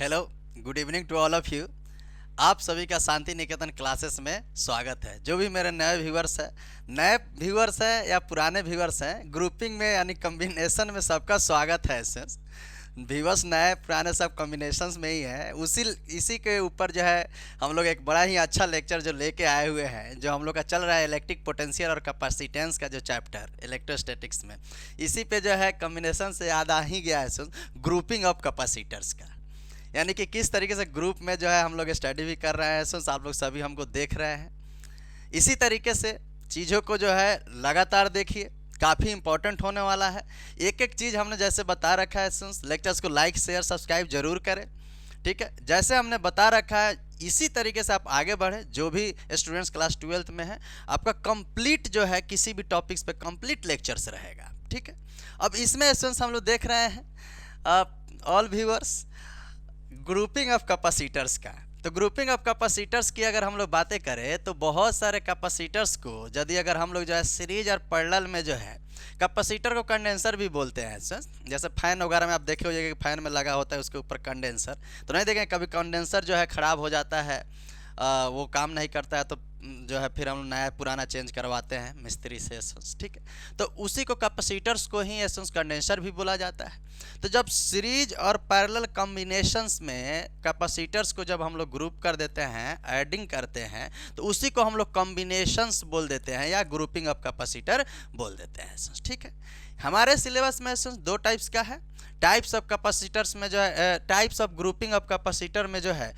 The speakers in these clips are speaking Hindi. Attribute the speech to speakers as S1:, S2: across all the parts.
S1: Hello, good evening to all of you. आप सभी का शांति निकेतन क्लासेस में स्वागत है। जो भी मेरे नए व्यूअर्स है या पुराने व्यूअर्स हैं, ग्रुपिंग में यानी कॉम्बिनेशन में सबका स्वागत है। व्यूअर्स नए पुराने सब कॉम्बिनेशंस में ही है। उसी इसी के ऊपर जो है हम लोग एक बड़ा ही अच्छा लेक्चर जो लेके आए हुए हैं, जो हम लोग का चल रहा है इलेक्ट्रिक पोटेंशियल और कैपेसिटेंस का जो चैप्टर इलेक्ट्रोस्टैटिक्स में, इसी पे जो है कॉम्बिनेशन से याद आ ही गया है ग्रुपिंग ऑफ कैपेसिटर्स का। यानी कि किस तरीके से ग्रुप में जो है हम लोग स्टडी भी कर रहे हैं, सो आप लोग सभी हमको देख रहे हैं। इसी तरीके से चीज़ों को जो है लगातार देखिए, काफ़ी इंपॉर्टेंट होने वाला है। एक एक चीज़ हमने जैसे बता रखा है, लेक्चर्स को लाइक शेयर सब्सक्राइब जरूर करें। ठीक है, जैसे हमने बता रखा है इसी तरीके से आप आगे बढ़े। जो भी स्टूडेंट्स क्लास 12th में है, आपका कंप्लीट जो है किसी भी टॉपिक्स पे कंप्लीट लेक्चर्स रहेगा। ठीक है, अब इसमें स्टूडेंट्स हम लोग देख रहे हैं all viewers grouping of capacitors का। तो ग्रुपिंग ऑफ कैपेसिटर्स की अगर हम लोग बातें करें तो बहुत सारे कैपेसिटर्स को यदि अगर हम लोग जो है सीरीज और पैरेलल में जो है, कैपेसिटर को कंडेंसर भी बोलते हैं सर। जैसे फैन वगैरह में आप देखे होंगे कि फैन में लगा होता है उसके ऊपर कंडेंसर, तो नहीं देखें कभी कंडेंसर जो है ख़राब हो जाता है, वो काम नहीं करता है, तो जो है फिर हम नया पुराना चेंज करवाते हैं मिस्त्री से एसेंस। ठीक है, तो उसी को कैपेसिटर्स को ही एसेंस कंडेंसर भी बोला जाता है। तो जब सीरीज और पैरेलल कॉम्बिनेशंस में कैपेसिटर्स को जब हम लोग ग्रुप कर देते हैं, ऐडिंग करते हैं, तो उसी को हम लोग कॉम्बिनेशंस बोल देते हैं या ग्रुपिंग ऑफ कैपेसिटर बोल देते हैं। ठीक है, हमारे सिलेबस में दो टाइप्स का है। टाइप्स ऑफ कैपेसिटर्स में जो है, types of grouping of capacitor में जो है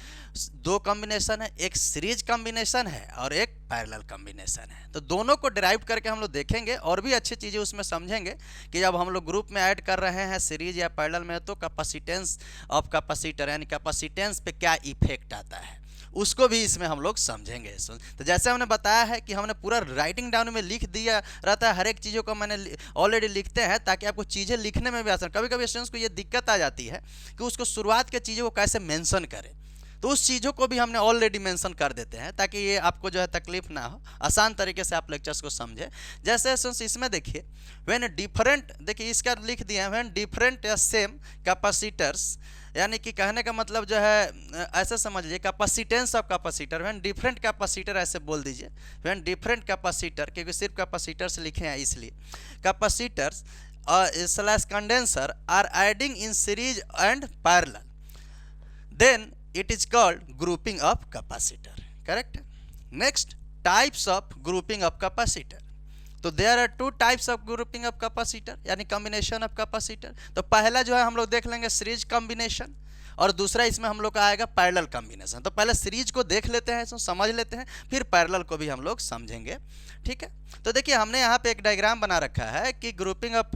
S1: दो कॉम्बिनेशन है, एक सीरीज कॉम्बिनेशन है और एक पैरेलल कॉम्बिनेशन है। तो दोनों को डिराइव करके हम लोग देखेंगे और भी अच्छी चीज़ें उसमें समझेंगे कि जब हम लोग ग्रुप में ऐड कर रहे हैं सीरीज या पैरेलल में, तो कैपेसिटेंस ऑफ कैपेसिटर यानी कैपेसिटेंस पे क्या इफेक्ट आता है, उसको भी इसमें हम लोग समझेंगे। तो जैसे हमने बताया है कि हमने पूरा राइटिंग डाउन में लिख दिया रहता है, हर एक चीज़ों को मैंने ऑलरेडी लिखते हैं ताकि आपको चीज़ें लिखने में भी आसान। कभी कभी स्टूडेंट्स को ये दिक्कत आ जाती है कि उसको शुरुआत के चीज़ों को कैसे मेंशन करें, तो उस चीज़ों को भी हमने ऑलरेडी मेंशन कर देते हैं ताकि ये आपको जो है तकलीफ ना हो, आसान तरीके से आप लेक्चर्स को समझें। जैसे इसमें देखिए व्हेन डिफरेंट, देखिए इसका लिख दिया व्हेन डिफरेंट या सेम कैपेसिटर्स, यानी कि कहने का मतलब जो है ऐसे समझ लीजिए capacitance of capacitor when different capacitor, ऐसे बोल दीजिए व्हेन डिफरेंट कैपेसिटर, क्योंकि सिर्फ कैपेसिटर से लिखे हैं इसलिए capacitors slash condenser are adding in series and parallel, then it is called grouping of capacitor. Correct? Next, types of grouping of capacitor. तो there are two types of grouping of capacitor यानी combination of capacitor। तो पहला जो है हम लोग देख लेंगे सीरीज कॉम्बिनेशन, और दूसरा इसमें हम लोग का आएगा पैरेलल कॉम्बिनेशन। तो पहले सीरीज को देख लेते हैं, समझ लेते हैं, फिर पैरेलल को भी हम लोग समझेंगे। ठीक है, तो देखिए हमने यहाँ पे एक डायग्राम बना रखा है कि ग्रुपिंग ऑफ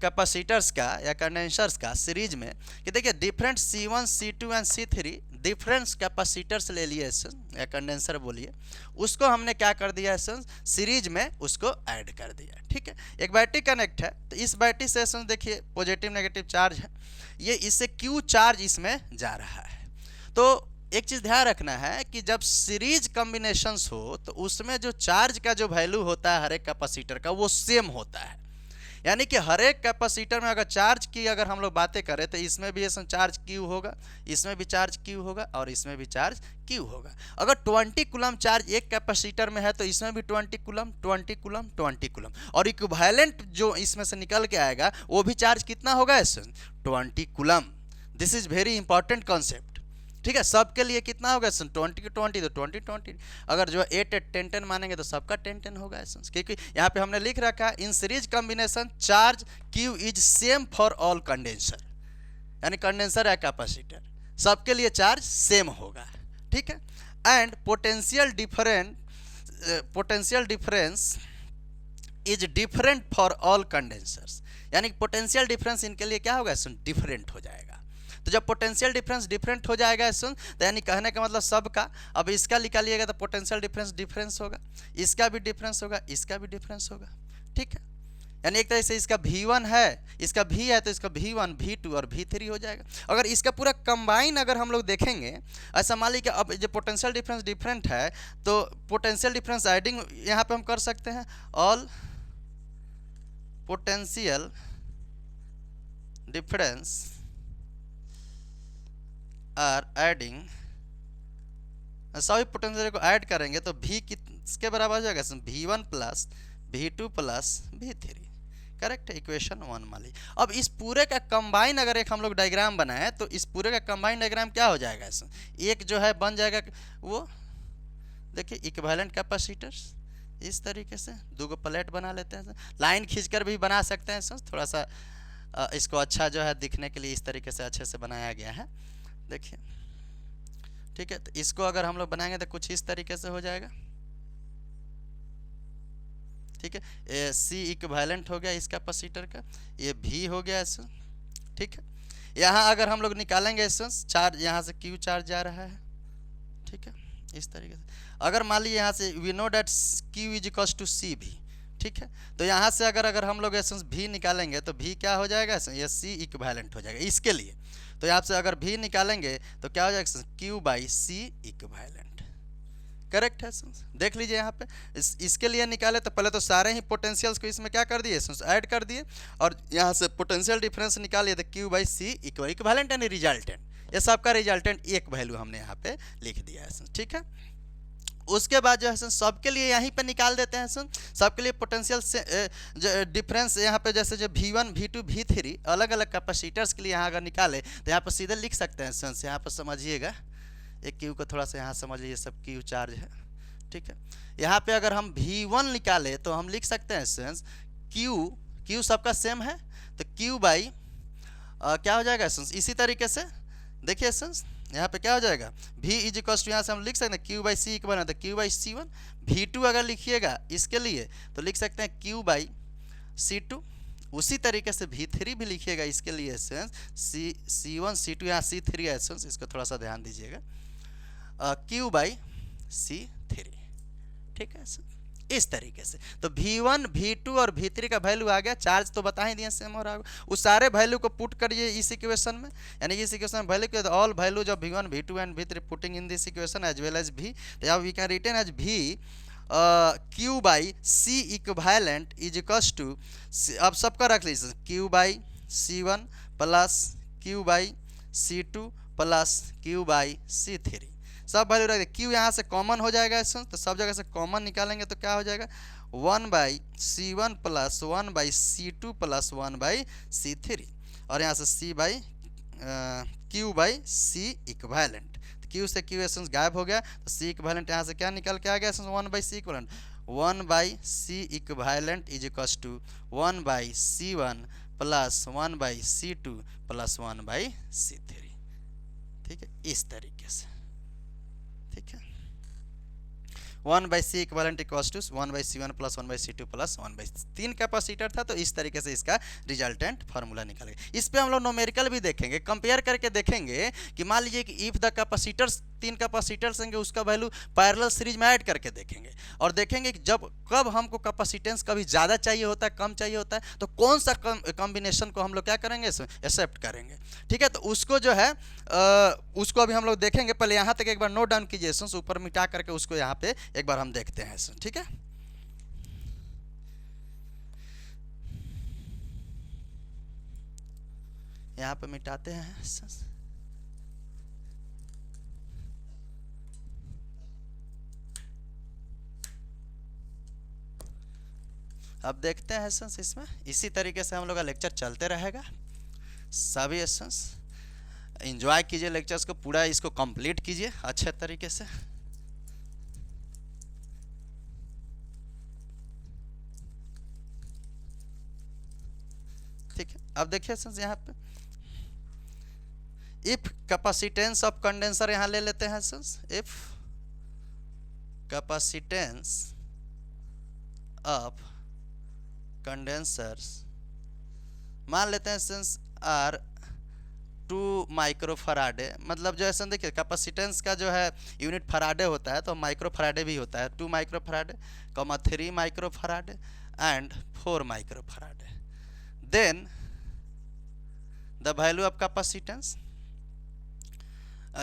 S1: कैपेसिटर्स का या कंडेंसर्स का सीरीज में, कि देखिए different C1 C2 and C3 difference capacitors ले लिए या कंडेंसर बोलिए, उसको हमने क्या कर दिया सीरीज में उसको ऐड कर दिया। ठीक है, एक बैटरी कनेक्ट है, तो इस बैटरी से देखिए पॉजिटिव नेगेटिव चार्ज है, ये इससे Q चार्ज इसमें जा रहा है। तो एक चीज़ ध्यान रखना है कि जब सीरीज कॉम्बिनेशंस हो तो उसमें जो चार्ज का जो वैल्यू होता है हर एक कैपेसिटर का, वो सेम होता है। यानी कि हर एक कैपेसिटर में अगर चार्ज की अगर हम लोग बातें करें तो इसमें भी चार्ज Q होगा, इसमें भी चार्ज Q होगा और इसमें भी चार्ज Q होगा। अगर 20 कूलम चार्ज एक कैपेसिटर में है तो इसमें भी 20 कूलम 20 कूलम 20 कूलम, और इक्विवेलेंट जो इसमें से निकल के आएगा वो भी चार्ज कितना होगा 20 coulomb. This is very important concept. ठीक है, सबके लिए कितना होगा 20 की 20 तो 20 अगर जो 8 8 10 10 मानेंगे तो सबका 10 10 होगा। क्योंकि यहाँ पे हमने लिख रखा है in series combination charge Q is same for all condenser, यानी कंडेंसर या कैपेसिटर सबके लिए चार्ज सेम होगा। ठीक है, and potential difference is different for all condensers, यानी पोटेंशियल डिफरेंस इनके लिए क्या होगा डिफरेंट हो जाएगा। तो जब पोटेंशियल डिफरेंस डिफरेंट हो जाएगा तो यानी कहने का मतलब सबका, अब इसका निकालिएगा तो पोटेंशियल डिफरेंस होगा, इसका भी डिफरेंस होगा, इसका भी डिफरेंस होगा। ठीक है, यानी एक तरह से इसका V1 है, इसका V है, तो इसका V1 V2 और V3 हो जाएगा। अगर इसका पूरा कंबाइन अगर हम लोग देखेंगे, ऐसा मान लीजिए अब जो पोटेंशियल डिफरेंस डिफरेंट है तो पोटेंशियल डिफरेंस एडिंग यहाँ पे हम कर सकते हैं all potential difference are adding, सभी पोटेंशियल को ऐड करेंगे तो V किसके बराबर हो जाएगा, V1 plus V2 plus V3। Correct है, इक्वेशन 1 मान लीजिए। अब इस पूरे का कंबाइन अगर एक हम लोग डायग्राम बनाए तो इस पूरे का कंबाइन डायग्राम क्या हो जाएगा, इसमें एक जो है बन जाएगा वो, देखिए इक्विवेलेंट कैपेसिटर्स। इस तरीके से दो गो प्लेट बना लेते हैं, लाइन खींचकर भी बना सकते हैं सर, थोड़ा सा इसको अच्छा जो है दिखने के लिए इस तरीके से अच्छे से बनाया गया है, देखिए ठीक है। तो इसको अगर हम लोग बनाएंगे तो कुछ इस तरीके से हो जाएगा, ठीक है। ये C इक्विवेलेंट हो गया इस कैपेसिटर का, ये V हो गया ऐसे, ठीक है। यहाँ अगर हम लोग निकालेंगे ऐसे चार्ज, यहाँ से Q चार्ज जा रहा है, ठीक है, इस तरीके से। अगर मान लीजिए यहाँ से we know that Q is equals to C भी, ठीक है। तो यहाँ से अगर हम लोग ऐसे V निकालेंगे तो V क्या हो जाएगा, ये C इक्विवेलेंट हो जाएगा इसके लिए। तो यहाँ से अगर V निकालेंगे तो क्या हो जाएगा, Q by C equivalent. Correct है, देख लीजिए यहाँ पे इसके लिए निकाले तो पहले तो सारे ही पोटेंशियल्स को इसमें क्या कर दिए, ऐड कर दिए, और यहाँ से पोटेंशियल डिफरेंस निकालिए तो Q बाई C इक्विवेलेंट यानी रिजल्टेंट। ये सबका रिजल्टेंट एक वैल्यू हमने यहाँ पे लिख दिया है, ठीक है। उसके बाद जो है सबके लिए यहीं पे निकाल देते हैं सबके लिए पोटेंशियल से डिफरेंस यहाँ पे जैसे जो V1 V2 V3 अलग अलग कैपेसिटर्स के लिए यहाँ अगर निकाले तो यहाँ पर सीधे लिख सकते हैं यहाँ पर समझिएगा, एक Q को थोड़ा सा यहाँ समझ लीजिए, सब Q चार्ज है, ठीक है। यहाँ पे अगर हम V1 निकाले तो हम लिख सकते हैं Q सबका सेम है तो Q बाई क्या हो जाएगा इसी तरीके से, देखिए यहाँ पे क्या हो जाएगा, V इज इक्वल्स टू, यहाँ से हम लिख सकते हैं Q बाई C इक्वल तो Q बाई C1। V2 अगर लिखिएगा इसके लिए तो लिख सकते हैं Q बाई C2। उसी तरीके से V3 भी लिखिएगा इसके लिए C1 C2, यहाँ C3 है, इसको थोड़ा सा ध्यान दीजिएगा, Q बाई C3, ठीक है इस तरीके से। तो V1 V2 और V3 का वैल्यू आ गया, चार्ज तो बता ही दिए सेम हो रहा होगा, उस सारे वैल्यू को पुट करिए इस इक्वेशन में, यानी इस इक्वेशन में वैल्यू के ऑल वैल्यू जब V1 V2 and V3 putting in this equation as well as V, तो we can written as V Q by C equivalent is equals to, अब सबका रख लीजिए Q by C1 plus Q by C2 plus Q by C3, सब वैल्यू रख Q यहाँ से कॉमन हो जाएगा तो सब जगह से कॉमन निकालेंगे तो क्या हो जाएगा 1 by C1 plus 1 by C2 plus 1 by C3, और यहाँ से C by Q by C equivalent, तो Q से Q एसेंस गायब हो गया, तो C इक्विवेलेंट यहाँ से क्या निकल के आ गया 1 by C equivalent, 1 by C equivalent is equals to 1 by C1 plus 1 by C2 plus 1 by C3, ठीक है इस तरीके से, ठीक है। 1 by C equivalent equals to 1 by C1 plus 1 by C2 plus 1 by, 3 capacitor था तो इस तरीके से इसका रिजल्टेंट फार्मूला निकलेगा। इस पे हम लोग न्यूमेरिकल भी देखेंगे, कंपेयर करके देखेंगे कि मान लीजिए कि इफ द कैपेसिटर्स 3 कैपेसिटर्स होंगे उसका वैल्यू पैरेलल सीरीज में ऐड करके देखेंगे, और देखेंगे कि जब कब हमको कैपेसिटेंस कभी ज़्यादा चाहिए होता है कम चाहिए होता है तो कौन सा कॉम्बिनेशन को हम लोग क्या करेंगे एक्सेप्ट करेंगे, ठीक है। तो उसको जो है उसको अभी हम लोग देखेंगे, पहले यहाँ तक एक बार नोट डाउन कीजिए, ऊपर मिटा करके उसको यहाँ पे एक बार हम देखते हैं, ठीक है। यहाँ पे मिटाते हैं, अब देखते हैं एसेंस, इसमें इसी तरीके से हम लोग का लेक्चर चलते रहेगा। सभी एसेंस एंजॉय कीजिए, लेक्चर्स को पूरा इसको कंप्लीट कीजिए अच्छे तरीके से। ठीक है, अब देखिए एसेंस यहाँ पे इफ कैपेसिटेंस ऑफ कंडेंसर यहाँ ले लेते हैं essence, if capacitance of condensers मान लेते हैं सेंस आर 2 माइक्रोफराडे, मतलब जो ऐसा देखिए कैपेसिटेंस का जो है यूनिट फराडे होता है तो माइक्रोफराडे भी होता है, 2 microfarad, 3 microfarad and 4 microfarad. Then the value of capacitance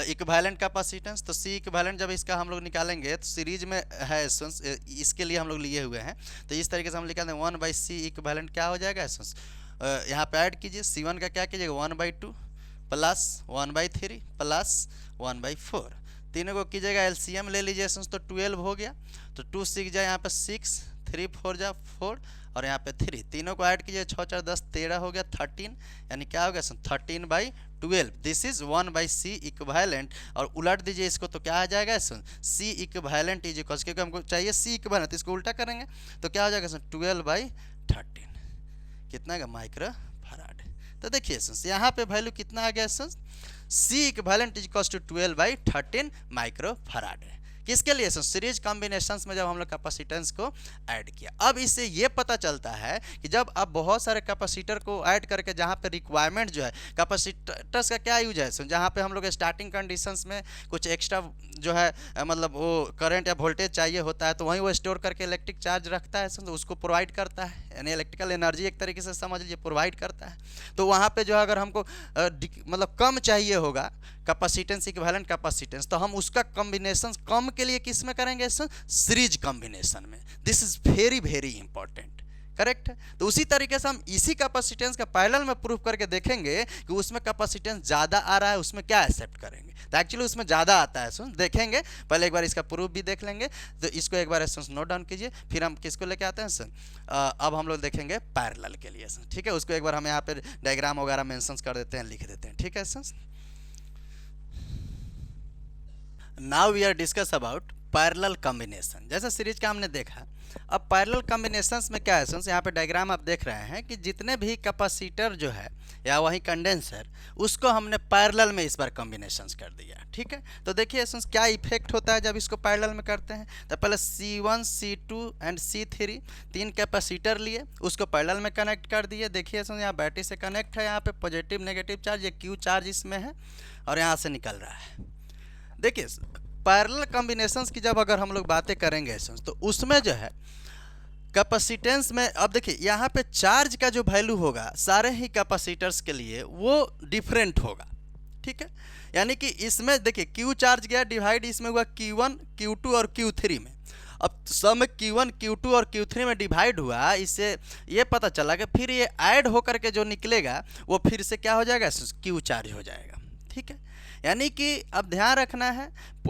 S1: equivalent capacitance, तो सी इक्विवेलेंट जब इसका हम लोग निकालेंगे तो सीरीज में है एसेंस, इसके लिए हम लोग लिए हुए हैं, तो इस तरीके से हम निकालते हैं 1 बाई सी इक्विवेलेंट क्या हो जाएगा एसेंस, यहाँ पे ऐड कीजिए C1 का क्या कीजिएगा 1 बाई 2 प्लस 1/3 प्लस 1/4, तीनों को कीजिएगा एलसीएम ले लीजिए तो 12 हो गया। तो 2 6 जाए यहाँ पे 6, 3 4 जा 4 और यहाँ पे 3, तीनों को ऐड कीजिए 6 4 10 13 हो गया 13, यानी क्या हो गया 13/12। This is 1/c equivalent. और उलट दीजिए इसको तो क्या आ जाएगा c इक्विवेलेंट इज इक्वल, क्योंकि हमको चाहिए c इक्विवेलेंट, इसको उल्टा करेंगे तो क्या हो जाएगा 12/13, कितना का माइक्रो फराड। तो देखिए यहाँ पे वैल्यू कितना आ गया c equivalent is equal to 12/13 microfarad है। किसके लिए सीरीज कॉम्बिनेशंस में जब हम लोग कैपेसिटेंस को ऐड किया। अब इससे ये पता चलता है कि जब आप बहुत सारे कैपेसिटर को ऐड करके जहाँ पे रिक्वायरमेंट जो है कैपेसिटर्स का क्या यूज है, जहाँ पे हम लोग स्टार्टिंग कंडीशंस में कुछ एक्स्ट्रा जो है मतलब वो करंट या वोल्टेज चाहिए होता है, तो वहीं वो स्टोर करके इलेक्ट्रिक चार्ज रखता है, तो उसको प्रोवाइड करता है, यानी इलेक्ट्रिकल एनर्जी एक तरीके से समझ लीजिए प्रोवाइड करता है। तो वहाँ पे जो है अगर हमको मतलब कम चाहिए होगा कैपेसिटेंस इक्विवेलेंट कैपेसिटेंस, तो हम उसका कॉम्बिनेशन कम के लिए किस में करेंगे सीरीज कॉम्बिनेशन में। This is very very important, correct है। तो उसी तरीके से हम इसी कैपेसिटेंस का पैरेलल में प्रूफ करके देखेंगे कि उसमें कैपेसिटेंस ज़्यादा आ रहा है, उसमें क्या एक्सेप्ट करेंगे, तो एक्चुअली उसमें ज़्यादा आता है देखेंगे। पहले एक बार इसका प्रूफ भी देख लेंगे, तो इसको एक बार नोट डाउन कीजिए, फिर हम किसको लेके आते हैं अब हम लोग देखेंगे पैरेलल के लिए ठीक है। उसको एक बार हम यहाँ पे डायग्राम वगैरह मेंशन कर देते हैं, लिख देते हैं, ठीक है now we are discuss about parallel combination. जैसे सीरीज का हमने देखा, अब पैरेलल कॉम्बिनेशंस में क्या है यहाँ पे डायग्राम आप देख रहे हैं कि जितने भी कैपेसिटर जो है या वही कंडेंसर, उसको हमने पैरेलल में इस बार कॉम्बिनेशंस कर दिया, ठीक है। तो देखिए क्या इफेक्ट होता है जब इसको पैरेलल में करते हैं। तो पहले C1 C2 एंड C3 तीन कैपेसिटर लिए, उसको पैरेलल में कनेक्ट कर दिए। देखिए यहाँ बैटरी से कनेक्ट है, यहाँ पे पॉजिटिव नेगेटिव चार्ज, ये Q चार्ज इसमें है और यहाँ से निकल रहा है। देखिए पैरेलल कॉम्बिनेशंस की जब अगर हम लोग बातें करेंगे तो उसमें जो है कैपेसिटेंस में, अब देखिए यहाँ पे चार्ज का जो वैल्यू होगा सारे ही कैपेसिटर्स के लिए वो डिफरेंट होगा, ठीक है। यानी कि इसमें देखिए Q चार्ज गया डिवाइड इसमें हुआ Q1 Q2 और Q3 में। अब सब Q1 Q2 और Q3 में डिवाइड हुआ, इससे ये पता चला कि फिर ये ऐड होकर के जो निकलेगा वो फिर से क्या हो जाएगा Q चार्ज हो जाएगा, ठीक है। यानी कि अब ध्यान रखना है,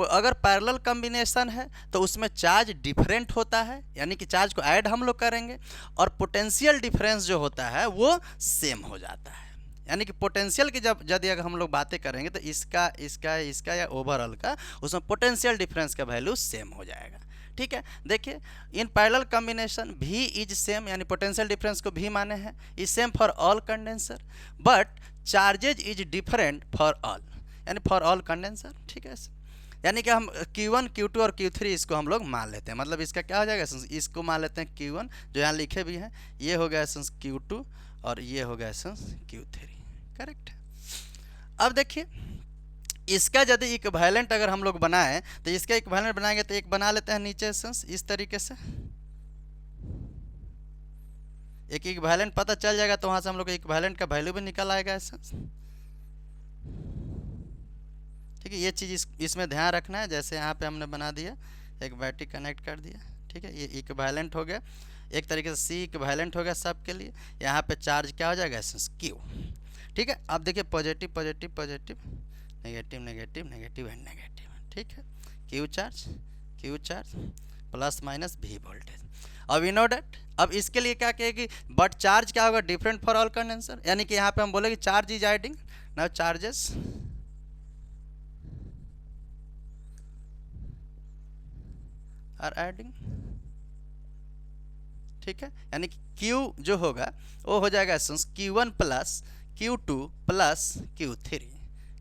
S1: अगर पैरेलल कॉम्बिनेशन है तो उसमें चार्ज डिफरेंट होता है, यानी कि चार्ज को ऐड हम लोग करेंगे, और पोटेंशियल डिफरेंस जो होता है वो सेम हो जाता है। यानी कि पोटेंशियल की जब यदि अगर हम लोग बातें करेंगे तो इसका इसका इसका या ओवरऑल का, उसमें पोटेंशियल डिफरेंस का वैल्यू सेम हो जाएगा, ठीक है। देखिए in parallel combination V is same, यानी पोटेंशियल डिफरेंस को V माने हैं, is same for all condenser, but charges is different for all, यानी फॉर ऑल कंडेंसर, ठीक है। यानी कि हम Q1 Q2 और Q3 इसको हम लोग मान लेते हैं, मतलब इसका क्या हो जाएगा इसको मान लेते हैं Q1 जो यहाँ लिखे भी हैं, ये हो गया Q2 और ये हो गया Q3, करेक्ट। अब देखिए इसका यदि इक्विवेलेंट अगर हम लोग बनाएं तो इसका इक्विवेलेंट बनाएंगे तो एक बना लेते हैं नीचे इस तरीके से, एक इक्विवेलेंट पता चल जाएगा तो वहाँ से हम लोग इक्विवेलेंट का वैल्यू भी निकल आएगा ठीक है। ये चीज़ इसमें ध्यान रखना है। जैसे यहाँ पे हमने बना दिया, एक बैटरी कनेक्ट कर दिया, ठीक है, ये इक्विवेलेंट हो गया, एक तरीके से C इक्विवेलेंट हो गया सब के लिए। यहाँ पे चार्ज क्या हो जाएगा Q, ठीक है। अब देखिए positive positive positive, negative negative negative and negative, ठीक है। Q charge plus minus V voltage. अब वी नो डैट, अब इसके लिए क्या कहेगी, बट चार्ज क्या होगा डिफरेंट फॉर ऑल कंडेंसर, यानी कि यहाँ पे हम बोलेंगे charge is adding, now charges are adding, ठीक है। यानी कि Q जो होगा वो हो जाएगा Q1 plus Q2 plus Q3,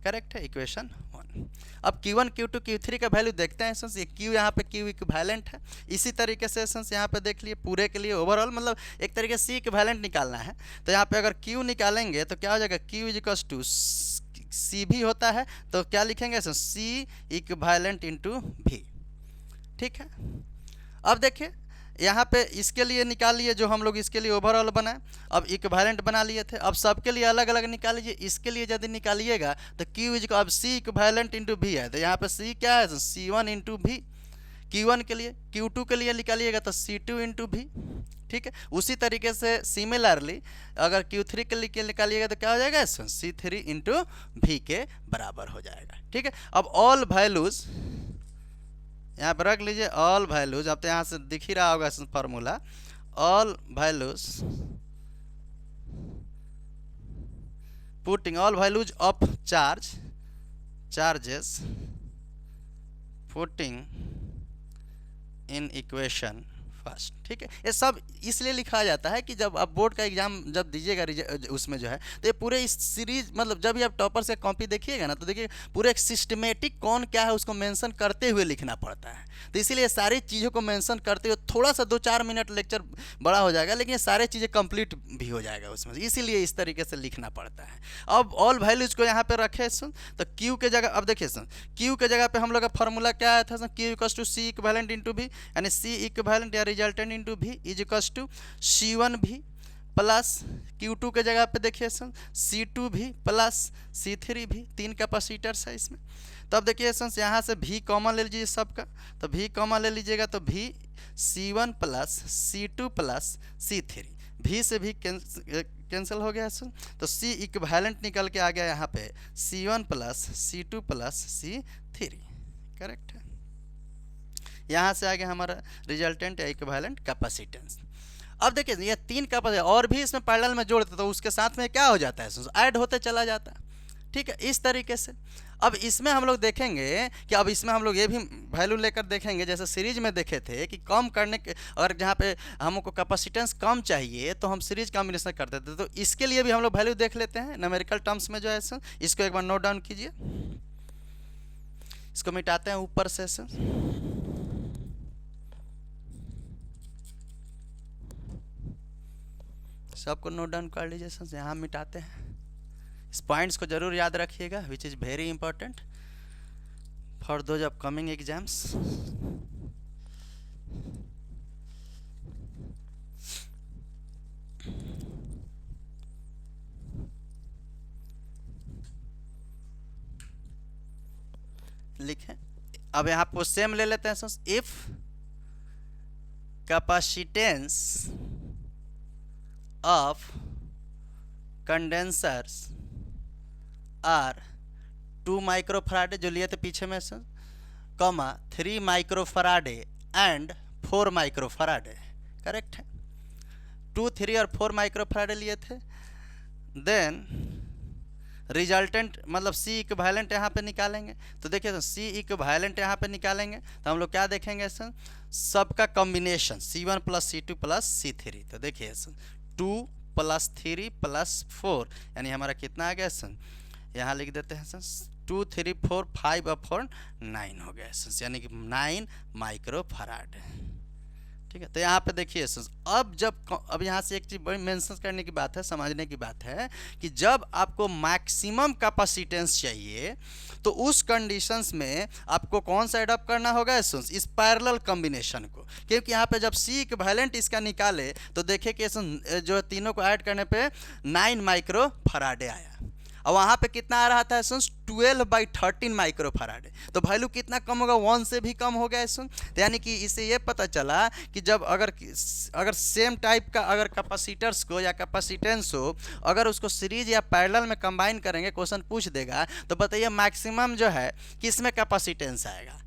S1: correct है, इक्वेशन 1। अब Q1 Q2 Q3 का वैल्यू देखते हैं ये Q यहाँ पे Q इक्विवेलेंट है, इसी तरीके से यहाँ पे देख लिए पूरे के लिए ओवरऑल, मतलब एक तरीके से C इक्विवेलेंट निकालना है। तो यहाँ पे अगर Q निकालेंगे तो क्या हो जाएगा, Q is equal to C भी होता है तो क्या लिखेंगे C इक्विवेलेंट इंटू V, ठीक है। अब देखिए यहाँ पे इसके लिए निकाल लिए जो हम लोग इसके लिए ओवरऑल बनाए, अब इक्विवेलेंट बना लिए थे, अब सबके लिए अलग अलग निकाल लीजिए। इसके लिए यदि निकालिएगा तो Q इज, अब C इक्विवेलेंट इंटू V है, तो यहाँ पे C क्या है C1 इंटू V, Q1 के लिए, Q2 के लिए निकालिएगा तो C2 इंटू V, ठीक है। उसी तरीके से सिमिलरली अगर Q3 के लिए निकालिएगा तो क्या हो जाएगा, C3 इंटू भी के बराबर हो जाएगा। ठीक है। अब ऑल वैल्यूज यहाँ पर रख लीजिए, ऑल वैल्यूज, अब तो यहाँ से दिख ही रहा होगा formula, all values putting all values of charges putting in equation first. ठीक है। ये सब इसलिए लिखा जाता है कि जब आप बोर्ड का एग्जाम जब दीजिएगा उसमें जो है, तो ये पूरे इस सीरीज मतलब जब भी आप टॉपर से कॉपी देखिएगा ना, तो देखिए पूरे एक सिस्टमेटिक कौन क्या है उसको मेंशन करते हुए लिखना पड़ता है। तो इसीलिए सारी चीज़ों को मेंशन करते हुए थोड़ा सा 2-4 मिनट लेक्चर बड़ा हो जाएगा, लेकिन ये सारी चीज़ें कंप्लीट भी हो जाएगा उसमें, इसीलिए इस तरीके से लिखना पड़ता है। अब ऑल वैल्यूज को यहाँ पे रखे सुन, तो क्यू के जगह, अब देखिए सुन, क्यू के जगह पे हम लोग का फॉर्मूला क्या आया था सुन, q equals to c equivalent into V, यानी सी इक्विवेलेंट या resultant into V is equals to C1 V plus Q2 के जगह पे देखिए सर C2 भी प्लस C3 भी, 3 कैपेसिटर्स है इसमें। तब देखिए सर यहाँ से भी कॉमन ले लीजिए सबका, तो भी कॉमन ले लीजिएगा तो भी C1 plus C2 plus C3, भी से भी कैंसिल हो गया सर, तो C इक्विवेलेंट निकल के आ गया यहाँ पे C1 plus C2 plus C3, correct है। यहाँ से आ गया हमारा रिजल्टेंट या इक्विवेलेंट कैपेसिटेंस। अब देखिए ये 3 कैपेसिटेंस और भी इसमें पैरेलल में जोड़ते तो उसके साथ में क्या हो जाता है, ऐड होते चला जाता है। ठीक है, इस तरीके से। अब इसमें हम लोग देखेंगे कि अब इसमें हम लोग ये भी वैल्यू लेकर देखेंगे, जैसे सीरीज में देखे थे कि कम करने के, अगर जहाँ पे हमको कैपेसिटेंस कम चाहिए तो हम सीरीज कॉम्बिनेशन करते थे, तो इसके लिए भी हम लोग वैल्यू देख लेते हैं न्यूमेरिकल टर्म्स में जो है सर। इसको एक बार नोट डाउन कीजिए, इसको मिटाते हैं ऊपर से सर। सबको नोट डाउन कर लीजिए सर, यहाँ मिटाते हैं। इस पॉइंट्स को जरूर याद रखिएगा, which is very important for those upcoming exams. लिखें, अब यहाँ पर सेम ले लेते हैं sir. If capacitance of condensers are 2 माइक्रोफराडे जो लिए थे पीछे में sir, comma 3 microfarad and 4 माइक्रोफराडे, correct है। 2, 3 और 4 माइक्रोफराडे लिए थे। देन रिजल्टेंट मतलब सी इक्विवेलेंट यहाँ पे निकालेंगे, तो देखिए तो सी इक्विवेलेंट यहाँ पे निकालेंगे तो हम लोग क्या देखेंगे सर, सबका combination C1 plus C2 plus C3। तो देखिए सर 2 प्लस 3 प्लस 4 यानी हमारा कितना आ गया सर, यहाँ लिख देते हैं सर 2, 3, 4, 5 और 4 9 हो गया सर, यानी कि 9 माइक्रोफराड। ठीक है, तो यहाँ पे देखिए अब यहाँ से एक चीज़ बड़ी मेंशन करने की बात है, समझने की बात है कि जब आपको मैक्सिमम कैपेसिटेंस चाहिए तो उस कंडीशंस में आपको कौन सा एडॉप्ट करना होगा, इस पैरेलल कॉम्बिनेशन को। क्योंकि यहाँ पे जब सी इक्विवेलेंट इसका निकाले तो देखे कि जो तीनों को ऐड करने पे 9 माइक्रोफराडे आया, और वहाँ पे कितना आ रहा था सुन 12/13 माइक्रोफराडे, तो वैल्यू कितना कम होगा, 1 से भी कम हो गया सुन। तो यानी कि इससे ये पता चला कि जब अगर सेम टाइप का अगर कैपेसिटर्स को या कैपेसिटेंस हो, अगर उसको सीरीज या पैरेलल में कंबाइन करेंगे, क्वेश्चन पूछ देगा तो बताइए मैक्सिमम जो है किस में कैपेसिटेंस आएगा,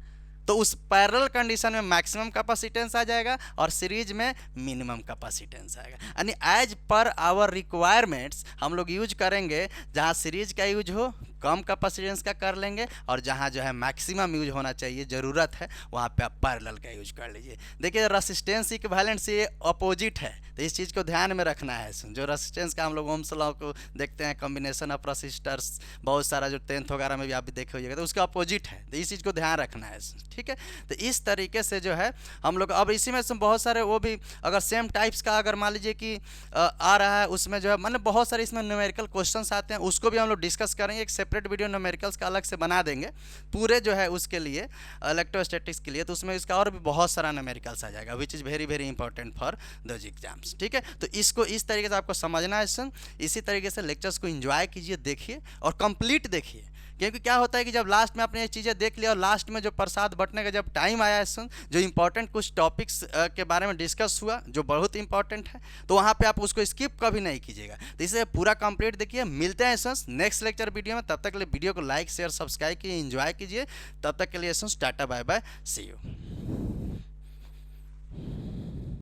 S1: तो उस पैरेलल कंडीशन में मैक्सिमम कैपेसिटेंस आ जाएगा और सीरीज में मिनिमम कैपेसिटेंस आएगा। यानी एज पर आवर रिक्वायरमेंट्स हम लोग यूज करेंगे, जहाँ सीरीज का यूज हो कम कैपेसिटेंस का कर लेंगे, और जहाँ जो है मैक्सिमम यूज होना चाहिए ज़रूरत है वहाँ पे आप पैरेलल का यूज कर लीजिए। देखिए रेसिस्टेंस इक्विवेलेंट से ये अपोजिट है, तो इस चीज़ को ध्यान में रखना है। जो रेसिस्टेंस का हम लोग ओम्स लॉ को देखते हैं, कॉम्बिनेशन ऑफ रेसिस्टर्स बहुत सारा जो 10th वगैरह में भी आप भी देखे होइएगा, तो उसका अपोजिट है, तो इस चीज़ को ध्यान रखना है। ठीक है, तो इस तरीके से जो है हम लोग अब इसी में से बहुत सारे वो भी अगर सेम टाइप्स का अगर मान लीजिए कि आ रहा है, उसमें जो है मतलब बहुत सारे इसमें न्यूमेरिकल क्वेश्चंस आते हैं, उसको भी हम लोग डिस्कस करेंगे। एक सेपरेट वीडियो न्यूमेरिकल्स का अलग से बना देंगे पूरे जो है उसके लिए, इलेक्ट्रोस्टैटिक्स के लिए, तो उसमें इसका और भी बहुत सारा न्यूमेरिकल्स आ जाएगा, which is very very important for those exams. ठीक है, तो इसको इस तरीके से आपको समझना है। इसी तरीके से लेक्चर्स को एंजॉय कीजिए, देखिए और कंप्लीट देखिए, क्योंकि क्या होता है कि जब लास्ट में आपने ये चीज़ें देख लिया और लास्ट में जो प्रसाद बंटने का जब टाइम आया है, जो इंपॉर्टेंट कुछ टॉपिक्स के बारे में डिस्कस हुआ जो बहुत इंपॉर्टेंट है, तो वहाँ पे आप उसको स्किप कभी नहीं कीजिएगा। तो इसे पूरा कंप्लीट देखिए। मिलते हैं एसेंस नेक्स्ट लेक्चर वीडियो में, तब तक के लिए वीडियो को लाइक शेयर सब्सक्राइब कीजिए, एंजॉय कीजिए। तब तक के लिए एसेंस tata bye bye, see you.